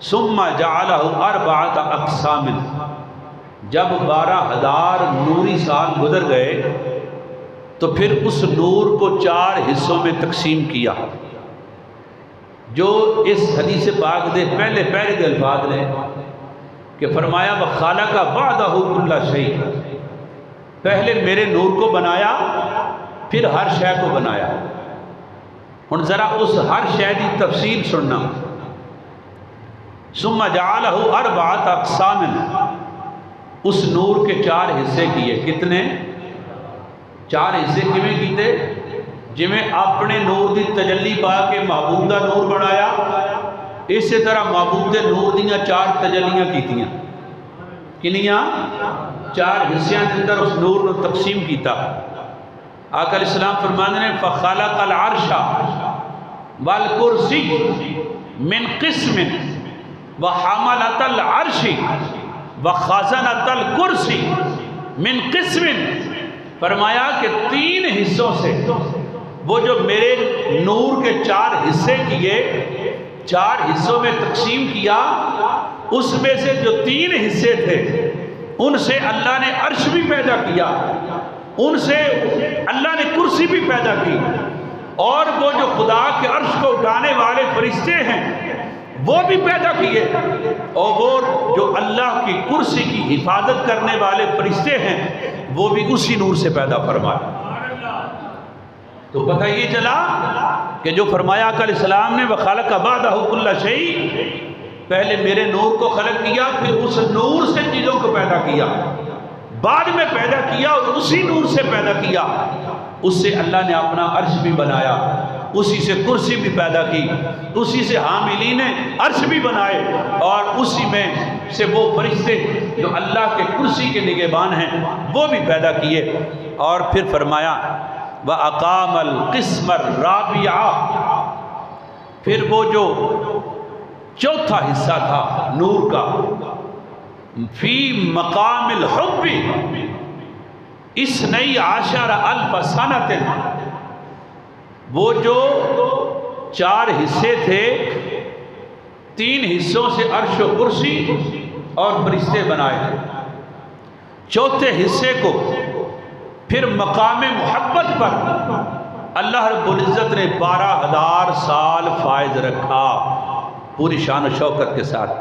ثم جعلہ اربعۃ اقسام، جب 12,000 نوری سال گزر گئے تو پھر اس نور کو 4 حصوں میں تقسیم کیا، جو اس حدیث پاک دے پہلے دے الفاظ نے کہ فرمایا وَخَلَقَ بَعْدَهُ كُلَّ شَيْءٍ، پہلے میرے نور کو بنایا پھر ہر شے کو بنایا۔ ہن ذرا اس ہر شے کی تفصیل سننا۔ ثم جعلہ اربعۃ اقسام، اس نور کے 4 حصے کیے۔ کتنے؟ 4 حصے کیویں کیتے؟ جویں اپنے نور دی تجلی پا کے محبوب دا نور بنایا، اسی طرح محبوب دے نور دیاں 4 تجلیاں کیتیاں۔ کنیاں؟ 4 حصیاں دے اندر اس نور نو تقسیم کیتا۔ آقا علیہ السلام فرماندے نے فخلق العرش والکرسی من قسم وحملۃ العرش وخزنۃ الکرسی من قسم، فرمایا کہ 3 حصوں سے وہ جو میرے نور کے 4 حصے کیے، 4 حصوں میں تقسیم کیا، اس میں سے جو 3 حصے تھے ان سے اللہ نے عرش بھی پیدا کیا، ان سے اللہ نے کرسی بھی پیدا کی، اور وہ جو خدا کے عرش کو اٹھانے والے فرشتے ہیں وہ بھی پیدا کیے، اور وہ جو اللہ کی کرسی کی حفاظت کرنے والے فرشتے ہیں وہ بھی اسی نور سے پیدا فرمائے۔ تو پتہ یہ چلا کہ جو فرمایا آقا علیہ السلام نے وَخَلَقَ بَعْدَهُ كُلَّ شَيْءٍ، پہلے میرے نور کو خلق کیا پھر اس نور سے چیزوں کو پیدا کیا، بعد میں پیدا کیا اور اسی نور سے پیدا کیا، اس سے اللہ نے اپنا عرش بھی بنایا، اسی سے کرسی بھی پیدا کی، اسی سے حاملین عرش بھی بنائے، اور اسی میں سے وہ فرشتے جو اللہ کے کرسی کے نگہبان ہیں وہ بھی پیدا کیے۔ اور پھر فرمایا وَأَقَامَ الْقِسْمَ الرَّابِعَ، پھر وہ جو 4تھا حصہ تھا نور کا، فی مقام الحب 12,000 سنۃ، وہ جو 4 حصے تھے 3 حصوں سے عرش و کرسی اور فرشتے بنائے، 4تھے حصے کو پھر مقام محبت پر اللہ رب العزت نے 12,000 سال فائز رکھا، پوری شان و شوکت کے ساتھ۔